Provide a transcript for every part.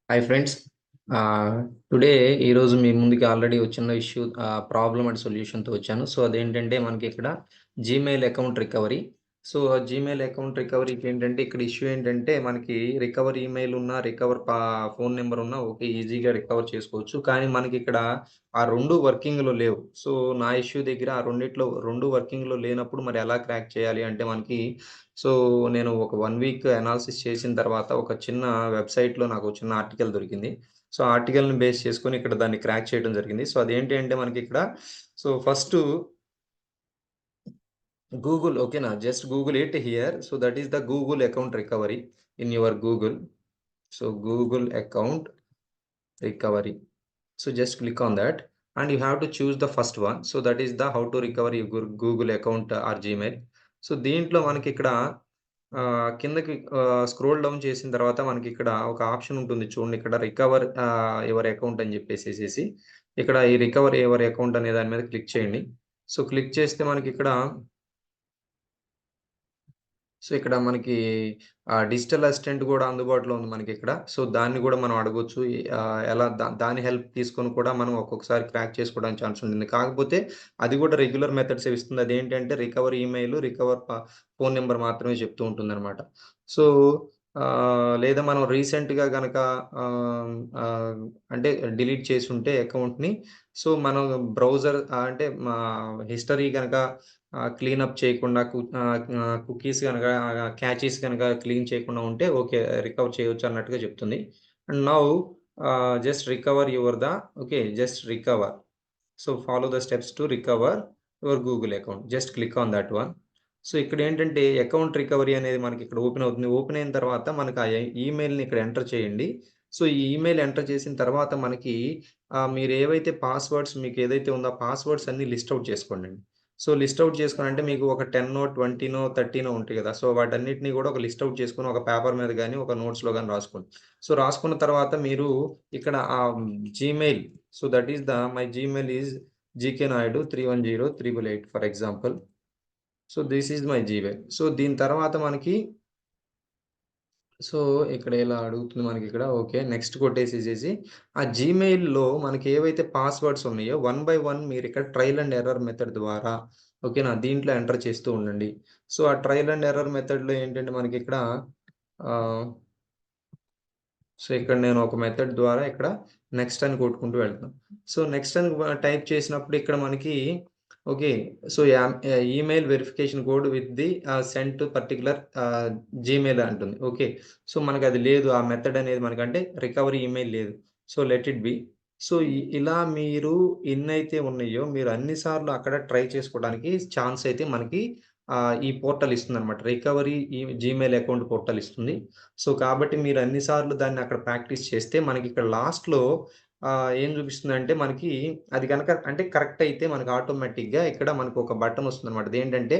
Hi friends. Today ఈరోజు మీ ముందుకి already వచ్చిన ఇష్యూ ప్రాబ్లమ్ అండ్ సొల్యూషన్‌తో వచ్చాను. సో, అదేంటంటే మనకిక్కడ జీమెయిల్ అకౌంట్ రికవరీ. సో, ఆ జీమెయిల్ అకౌంట్ రికవరీకి ఏంటంటే ఇక్కడ ఇష్యూ ఏంటంటే మనకి రికవర్ ఈమెయిల్ ఉన్నా, రికవర్ ఫోన్ నంబర్ ఉన్నా ఓకే. ఈజీగా రికవర్ చేసుకోవచ్చు. కానీ మనకిక్కడ ఆ 2 వర్కింగ్‌లో లేవు. సో, నా ఇష్యూ దగ్గర ఆ రెండిట్లో 2 వర్కింగ్‌లో లేనప్పుడు మరి ఎలా క్రాక్ చేయాలి అంటే మనకి సో, నేను ఒక 1 వీక్ అనాలిసిస్ చేసిన తర్వాత ఒక చిన్న వెబ్‌సైట్‌లో నాకు చిన్న ఆర్టికల్ దొరికింది. సో, ఆ ఆర్టికల్‌ని బేస్ చేసుకొని ఇక్కడ దాన్ని క్రాక్ చేయడం జరిగింది. సో, అదేంటి అంటే మనకిక్కడ సో, ఫస్టు గూగుల్ ఓకేనా. Just Google it here. So, that is the Google account recovery in your Google. So, Google account recovery. So just click on that and you have to choose the first one. So that is the how to recover your Google account or Gmail. So దీంట్లో మనకిక్కడ కిందకి scroll down చేసిన తర్వాత మనకిక్కడ ఒక option ఉంటుంది చూడండి. ఇక్కడ రికవర్ యువర్ అకౌంట్ అని చెప్పేసేసేసి ఇక్కడ ఈ రికవర్ యువర్ అకౌంట్ అనే దాని మీద క్లిక్ చేయండి. సో క్లిక్ చేస్తే మనకిక్కడ సో, ఇక్కడ మనకి డిజిటల్ అసిస్టెంట్ గూడా అందుబాటులో ఉంది మనకిక్కడ. సో, దాన్ని గూడా మనం అడగొచ్చు. ఎలా దాని హెల్ప్ తీసుకొని కూడా మనం ఒక్కొక్కసారి క్రాక్ చేసుకోవడానికి ఛాన్స్ ఉంటుంది. కాకపోతే అది గూడా రెగ్యులర్ మెథడ్సే ఇస్తుంది. అదేంటంటే recover email, recover phone number మాత్రమే చెప్తూ ఉంటుందనమాట. సో, లేదా మనం రీసెంట్‌గా గనక ఆహ్, ఆహ్, అంటే డిలీట్ చేసుంటే అకౌంట్‌ని సో, మనం బ్రౌజర్ అంటే మా హిస్టరీ గనక క్లీనప్ చేయకుండా కుకీస్ గనక క్యాచీస్ గనక క్లీన్ చేయకుండా ఉంటే ఓకే. రికవర్ చేయొచ్చు అన్నట్టుగా చెప్తుంది. And now just recover your okay. Just recover. So, follow the steps to recover your Google account. Just click on that one. So, ఇక్కడేంటంటే అకౌంట్ రికవరీ అనేది మనకిక్కడ ఓపెన్ అవుతుంది. ఓపెన్ అయిన తర్వాత మనకు ఆ ఈమెయిల్‌ని ఇక్కడ ఎంటర్ చేయండి. సో, ఈ ఈమెయిల్ ఎంటర్ చేసిన తర్వాత మనకి మీరేవైతే పాస్వర్డ్స్ మీకేదైతే ఉందో ఆ పాస్వర్డ్స్ అన్నీ లిస్ట్ ఔట్ చేసుకోండండి. సో, లిస్ట్ ఔట్ చేసుకోనంటే మీకు ఒక 10నో, 20నో, 30నో ఉంటాయి గదా! సో, వాటన్నిటిని గూడా ఒక లిస్ట్ ఔట్ చేసుకొని ఒక పేపర్ మీద గాని, ఒక నోట్స్‌లో గాని రాసుకోండి. సో, రాసుకున్న తర్వాత మీరు ఇక్కడ Gmail so, that is my Gmail is gknaidu310388 for example. So, this is my Gmail. So, దీని తర్వాత మనకి సో, ఇక్కడ ఇలా అడుగుతుంది మనకిక్కడ. ఓకే. నెక్స్ట్ కొట్టేసేసేసి ఆ జీమెయిల్‌లో మనకేవైతే పాస్వర్డ్స్ ఉన్నాయో వన్ బై వన్ మీరిక్కడ ట్రయల్ అండ్ ఎర్రర్ మెథడ్ ద్వారా ఓకేనా? దీంట్లో ఎంటర్ చేస్తూ ఉండండి. సో, ఆ ట్రయల్ అండ్ ఎర్రర్ మెథడ్‌లో ఏంటంటే మనకిక్కడ ఆహ్, సో, ఇక్కడ నేను ఒక మెథడ్ ద్వారా ఇక్కడ నెక్స్ట్ అని కొట్టుకుంటూ వెళ్తున్నాను. సో, నెక్స్ట్ అని టైప్ చేసినప్పుడు ఇక్కడ మనకి okay. So, email verification code with send to particular Gmail అంటుంది. ఓకే. సో, మనకది లేదు. ఆ మెథడ్ అనేది మనకంటే రికవరీ ఈమెయిల్ లేదు. So, let it be. So, ఇలా మీరు ఎన్నైతే ఉన్నాయో మీరు అన్ని సార్లు అక్కడ ట్రై చేసుకోవడానికి ఛాన్స్ అయితే మనకి ఈ పోర్టల్ ఇస్తుందనమాట. రికవరీ జీమెయిల్ అకౌంట్ పోర్టల్ ఇస్తుంది. సో, కాబట్టి మీరు అన్ని సార్లు దాన్ని అక్కడ ప్రాక్టీస్ చేస్తే మనకిక్కడ లాస్ట్‌లో ఏం చూపిస్తుందంటే మనకి అది గనక అంటే కరెక్ట్ అయితే మనకు ఆటోమేటిక్‌గా ఇక్కడ మనకొక బటన్ వస్తుందనమాట. అదేంటంటే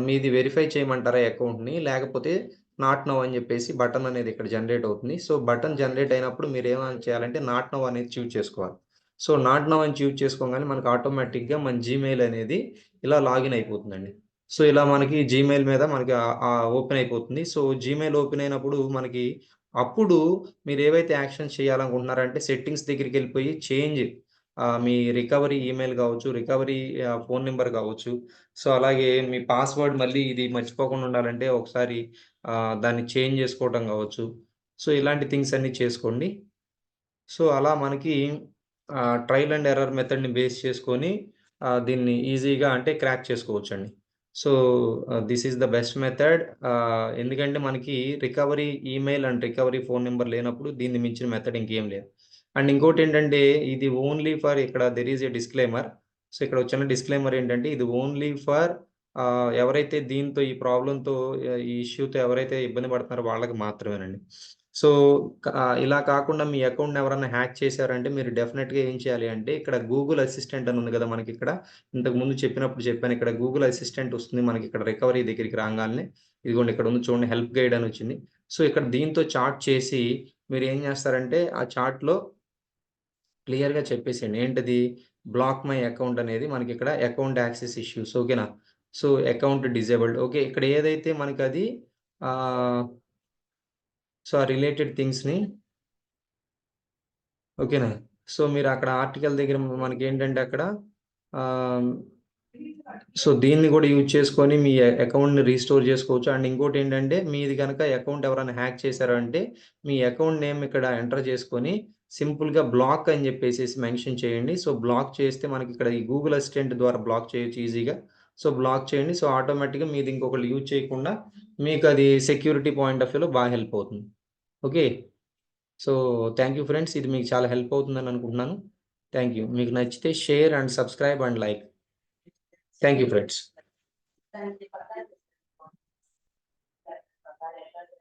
మీది వెరిఫై చేయమంటారా అకౌంట్‌ని లేకపోతే నాట్ నౌ అని చెప్పేసి బటన్ అనేది ఇక్కడ జనరేట్ అవుతుంది. సో, బటన్ జనరేట్ అయినప్పుడు మీరేమని చేయాలంటే నాట్ నౌ అనేది చూజ్ చేసుకోవాలి. సో, నాట్ నౌ అని చూజ్ చేసుకోగానే మనకు ఆటోమేటిక్‌గా మన జీమెయిల్ అనేది ఇలా లాగిన్ అయిపోతుందండి. సో, ఇలా మనకి జీమెయిల్ మీద మనకి ఓపెన్ అయిపోతుంది. సో, జీమెయిల్ ఓపెన్ అయినప్పుడు మనకి అప్పుడు మీరేవైతే యాక్షన్స్ చేయాలనుకుంటున్నారంటే సెట్టింగ్స్ దగ్గరికెళ్ళిపోయి మీ రికవరీ ఈమెయిల్ గావచ్చు, రికవరీ ఫోను నంబర్ గావచ్చు. సో, అలాగే మీ పాస్వర్డ్ మళ్ళీ ఇది మర్చిపోకుండా ఉండాలంటే ఒకసారి దాన్ని చేంజ్ జేసుకోవటం గావచ్చు. సో, ఇలాంటి థింగ్స్ అన్నీ చేసుకోండి. సో, అలా మనకి ట్రయల్ అండ్ ఎర్రర్ మెథడ్‌ని బేస్ చేసుకొని దీన్ని ఈజీగా అంటే క్రాక్ చేసుకోవచ్చండి. So, this is the best method. ఎందుకంటే మనకి recovery email and recovery phone number లేనప్పుడు దీన్ని మించిన మెథడ్ ఇంకేం లేదు. అండ్ ఇంకోటేంటంటే ఇది ఓన్లీ ఫర్ ఇక్కడ there is a disclaimer. So, ఇక్కడ ఒక చిన్న డిస్క్లైమర్ ఏంటంటే ఇది ఓన్లీ ఫర్ ఎవరైతే దీంతో ఈ ప్రాబ్లమ్‌తో ఈ ఇష్యూతో ఎవరైతే ఇబ్బంది పడుతున్నారో వాళ్ళకి మాత్రమేనండి. సో, ఇలా కాకుండా మీ అకౌంట్‌ని ఎవరన్నా హ్యాక్ చేశారంటే మీరు డెఫినిట్‌గా ఏం చేయాలి అంటే ఇక్కడ గూగుల్ అసిస్టెంట్ అని ఉంది గదా! మనకిక్కడ. ఇంతకుముందు చెప్పినప్పుడు చెప్పాను. ఇక్కడ గూగుల్ అసిస్టెంట్ వస్తుంది. మనకిక్కడ రికవరీ దగ్గరికి రాంగాల్నే ఇదిగోండి ఇక్కడ ఉంది చూడండి హెల్ప్ గైడ్ అని వచ్చింది. సో, ఇక్కడ దీంతో చాట్ చేసి మీరేం జేస్తారంటే ఆ చాట్‌లో క్లియర్‌గా చెప్పేసేయండి. ఏంటది? బ్లాక్ మై అకౌంట్ అనేది మనకిక్కడ అకౌంట్ యాక్సెస్ ఇష్యూస్ ఓకేనా? So, account disabled okay. ఇక్కడ ఏదైతే మనకది ఆహ్ సో ఆ రిలేటెడ్ థింగ్స్ని ఓకేనా. సో మీరు అక్కడ ఆర్టికల్ దగ్గర మనకి ఏంటంటే అక్కడ సో దీన్ని కూడా యూజ్ చేసుకొని మీ అకౌంట్ని రీస్టోర్ చేసుకోవచ్చు. అండ్ ఇంకోటి ఏంటంటే మీది కనుక అకౌంట్ ఎవరైనా హ్యాక్ చేశారు అంటే మీ అకౌంట్ నేమ్ ఇక్కడ ఎంటర్ చేసుకొని సింపుల్గా బ్లాక్ అని చెప్పేసి మెన్షన్ చేయండి. సో బ్లాక్ చేస్తే మనకి ఇక్కడ ఈ గూగుల్ అసిస్టెంట్ ద్వారా బ్లాక్ చేయొచ్చు ఈజీగా. సో బ్లాక్ చేయండి. సో ఆటోమేటిక్గా మీది ఇంకొకళ్ళు యూజ్ చేయకుండా మీకు అది సెక్యూరిటీ పాయింట్ ఆఫ్ వ్యూలో బాగా హెల్ప్ అవుతుంది. Okay. So thank you friends. ఇది మీకు చాలా హెల్ప్ అవుతుందని అనుకుంటున్నాను. Thank you. మీకు నచ్చితే share and subscribe and like. Thank you friends.